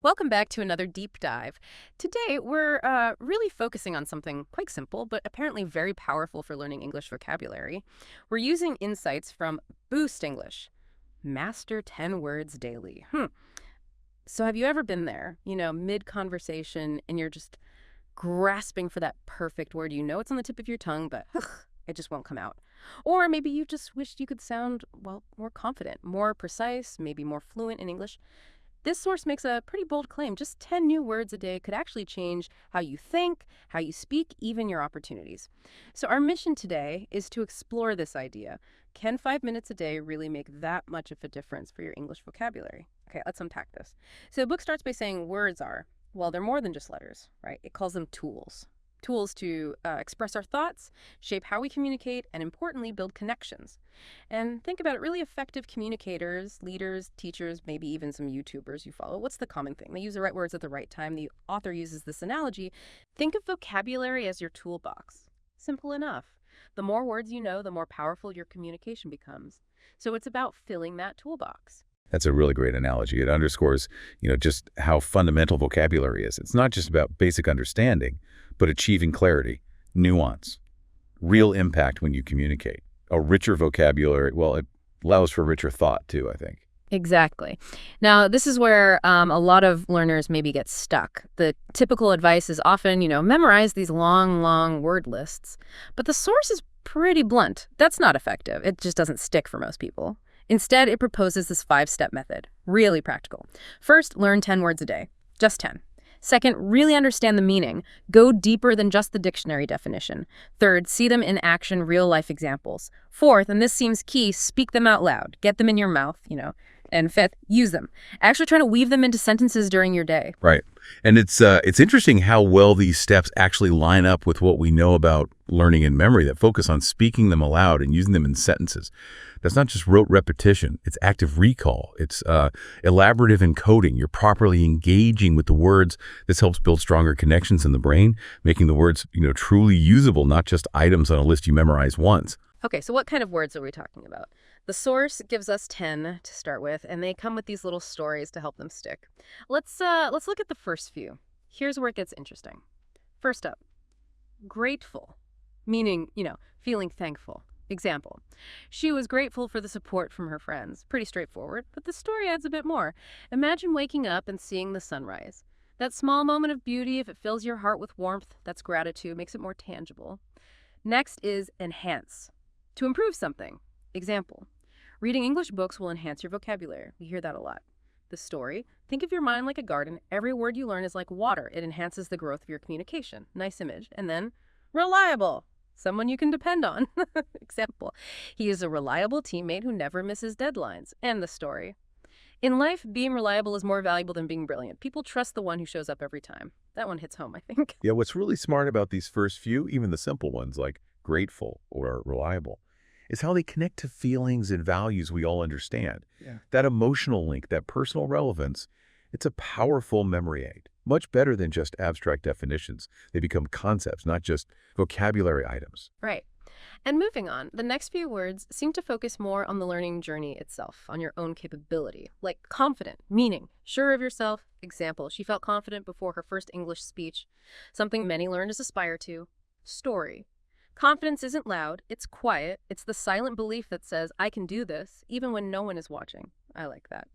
Welcome back to another deep dive. Today, we're really focusing on something quite simple, but apparently very powerful for learning English vocabulary. We're using insights from Boost English. Master 10 words daily. So have you ever been there, mid-conversation, and you're just grasping for that perfect word? You know it's on the tip of your tongue, but it just won't come out. Or maybe you just wished you could sound, well, more confident, more precise, maybe more fluent in English. This source makes a pretty bold claim. Just 10 new words a day could actually change how you think, how you speak, even your opportunities. So our mission today is to explore this idea. Can 5 minutes a day really make that much of a difference for your English vocabulary? Okay, let's unpack this. So the book starts by saying words are, well, they're more than just letters, right? It calls them tools. Tools to express our thoughts, shape how we communicate, and importantly, build connections. And think about it, really effective communicators, leaders, teachers, maybe even some YouTubers you follow. What's the common thing? They use the right words at the right time. The author uses this analogy. Think of vocabulary as your toolbox. Simple enough. The more words you know, the more powerful your communication becomes. So it's about filling that toolbox. That's a really great analogy. It underscores, just how fundamental vocabulary is. It's not just about basic understanding, but achieving clarity, nuance, real impact when you communicate. A richer vocabulary, well, it allows for richer thought too, I think. Exactly. Now, this is where a lot of learners maybe get stuck. The typical advice is often, memorize these long word lists. But the source is pretty blunt. That's not effective. It just doesn't stick for most people. Instead, it proposes this 5-step method, really practical. First, learn 10 words a day, just 10. Second, really understand the meaning. Go deeper than just the dictionary definition. Third, see them in action, real-life examples. Fourth, and this seems key, speak them out loud. Get them in your mouth, And fifth, use them. Actually trying to weave them into sentences during your day. Right. And it's interesting how well these steps actually line up with what we know about learning and memory that focus on speaking them aloud and using them in sentences. That's not just rote repetition. It's active recall. It's elaborative encoding. You're properly engaging with the words. This helps build stronger connections in the brain, making the words, truly usable, not just items on a list you memorize once. Okay, so what kind of words are we talking about? The source gives us 10 to start with, and they come with these little stories to help them stick. Let's look at the first few. Here's where it gets interesting. First up, grateful, meaning, feeling thankful. Example, she was grateful for the support from her friends. Pretty straightforward, but the story adds a bit more. Imagine waking up and seeing the sunrise. That small moment of beauty, if it fills your heart with warmth, that's gratitude, makes it more tangible. Next is enhance, to improve something. Example, reading English books will enhance your vocabulary. We hear that a lot. The story, think of your mind like a garden. Every word you learn is like water. It enhances the growth of your communication. Nice image. And then reliable, someone you can depend on. Example, he is a reliable teammate who never misses deadlines. And the story, in life, being reliable is more valuable than being brilliant. People trust the one who shows up every time. That one hits home, I think. Yeah, what's really smart about these first few, even the simple ones like grateful or reliable, is how they connect to feelings and values we all understand. Yeah. That emotional link, that personal relevance, it's a powerful memory aid. Much better than just abstract definitions. They become concepts, not just vocabulary items. Right. And moving on, the next few words seem to focus more on the learning journey itself, on your own capability, like confident, meaning sure of yourself. Example, she felt confident before her first English speech, something many learners aspire to. Story, confidence isn't loud, it's quiet. It's the silent belief that says, I can do this, even when no one is watching. I like that.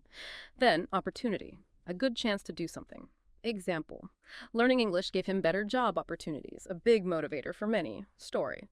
Then, opportunity, a good chance to do something. Example, learning English gave him better job opportunities, a big motivator for many. Story,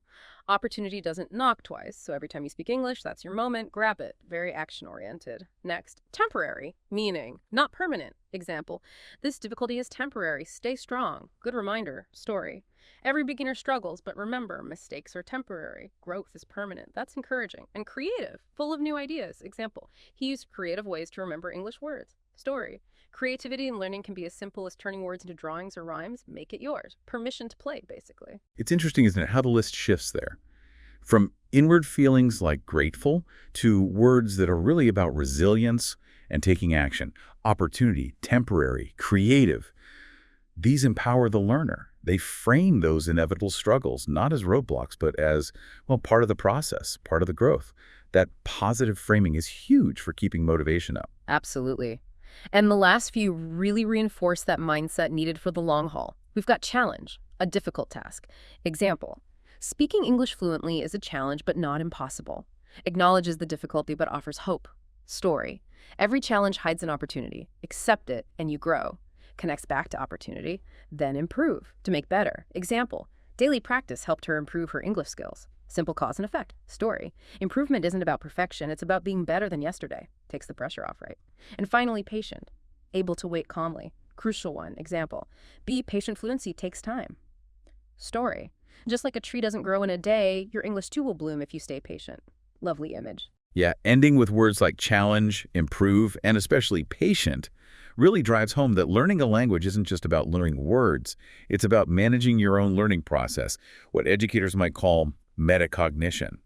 opportunity doesn't knock twice, so every time you speak English, that's your moment, grab it. Very action-oriented. Next, temporary, meaning not permanent. Example, this difficulty is temporary, stay strong. Good reminder. Story, every beginner struggles, but remember, mistakes are temporary. Growth is permanent. That's encouraging. And creative, full of new ideas. Example, he used creative ways to remember English words. Story, creativity and learning can be as simple as turning words into drawings or rhymes. Make it yours. Permission to play, basically. It's interesting, isn't it, how the list shifts there. From inward feelings like grateful to words that are really about resilience and taking action. Opportunity, temporary, creative. These empower the learner. They frame those inevitable struggles, not as roadblocks, but as, well, part of the process, part of the growth. That positive framing is huge for keeping motivation up. Absolutely. And the last few really reinforce that mindset needed for the long haul. We've got challenge, a difficult task. Example, speaking English fluently is a challenge but not impossible. Acknowledges the difficulty but offers hope. Story, every challenge hides an opportunity. Accept it and you grow. Connects back to opportunity, then improve to make better. Example, daily practice helped her improve her English skills. Simple cause and effect. Story, improvement isn't about perfection, it's about being better than yesterday. Takes the pressure off, right? And finally, patient, able to wait calmly. Crucial one. Example, be patient, fluency takes time. Story, just like a tree doesn't grow in a day, your English too will bloom if you stay patient. Lovely image. Yeah, ending with words like challenge, improve, and especially patient really drives home that learning a language isn't just about learning words. It's about managing your own learning process, what educators might call metacognition.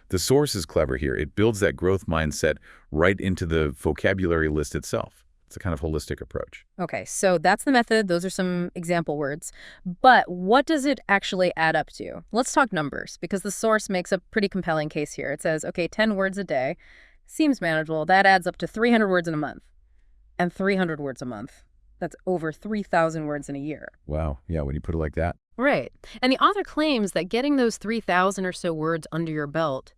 The source is clever here. It builds that growth mindset right into the vocabulary list itself. It's a kind of holistic approach. Okay, so that's the method. Those are some example words. But what does it actually add up to? Let's talk numbers, because the source makes a pretty compelling case here. It says, okay, 10 words a day seems manageable. That adds up to 300 words in a month. And 300 words a month. That's over 3,000 words in a year. Wow. Yeah, when you put it like that. Right. And the author claims that getting those 3,000 or so words under your belt,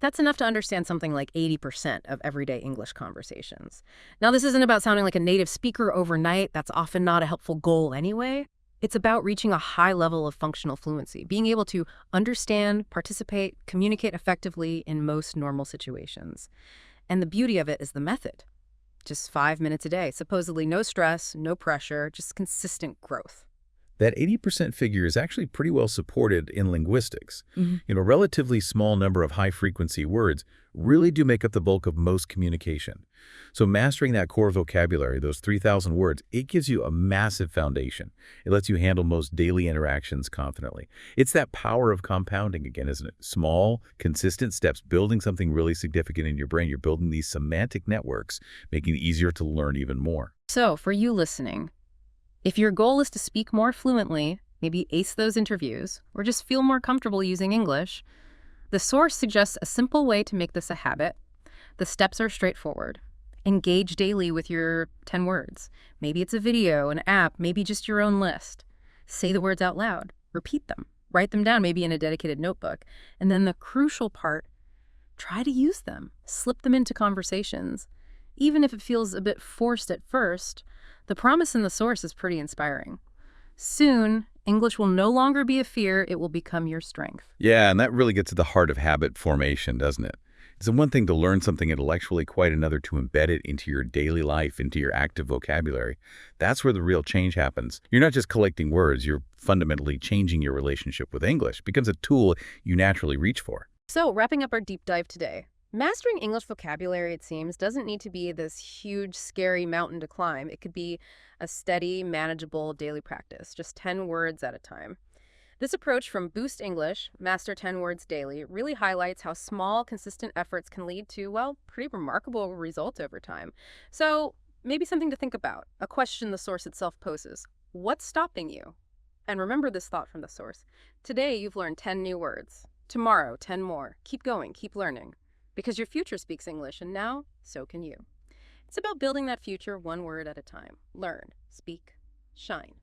that's enough to understand something like 80% of everyday English conversations. Now, this isn't about sounding like a native speaker overnight. That's often not a helpful goal anyway. It's about reaching a high level of functional fluency, being able to understand, participate, communicate effectively in most normal situations. And the beauty of it is the method. Just 5 minutes a day, supposedly no stress, no pressure, just consistent growth. That 80% figure is actually pretty well supported in linguistics. Relatively small number of high-frequency words really do make up the bulk of most communication. So mastering that core vocabulary, those 3,000 words, it gives you a massive foundation. It lets you handle most daily interactions confidently. It's that power of compounding again, isn't it? Small, consistent steps, building something really significant in your brain. You're building these semantic networks, making it easier to learn even more. So for you listening, if your goal is to speak more fluently, maybe ace those interviews, or just feel more comfortable using English, the source suggests a simple way to make this a habit. The steps are straightforward. Engage daily with your 10 words. Maybe it's a video, an app, maybe just your own list. Say the words out loud. Repeat them. Write them down, maybe in a dedicated notebook. And then the crucial part, try to use them. Slip them into conversations. Even if it feels a bit forced at first, the promise in the source is pretty inspiring. Soon, English will no longer be a fear, it will become your strength. Yeah, and that really gets to the heart of habit formation, doesn't it? It's one thing to learn something intellectually, quite another to embed it into your daily life, into your active vocabulary. That's where the real change happens. You're not just collecting words, you're fundamentally changing your relationship with English. It becomes a tool you naturally reach for. So, wrapping up our deep dive today. Mastering English vocabulary, it seems, doesn't need to be this huge, scary mountain to climb. It could be a steady, manageable daily practice, just 10 words at a time. This approach from Boost English, Master 10 Words Daily, really highlights how small, consistent efforts can lead to, well, pretty remarkable results over time. So, maybe something to think about, a question the source itself poses. What's stopping you? And remember this thought from the source. Today, you've learned 10 new words. Tomorrow, 10 more. Keep going, keep learning. Because your future speaks English, and now, so can you. It's about building that future one word at a time. Learn, speak, shine.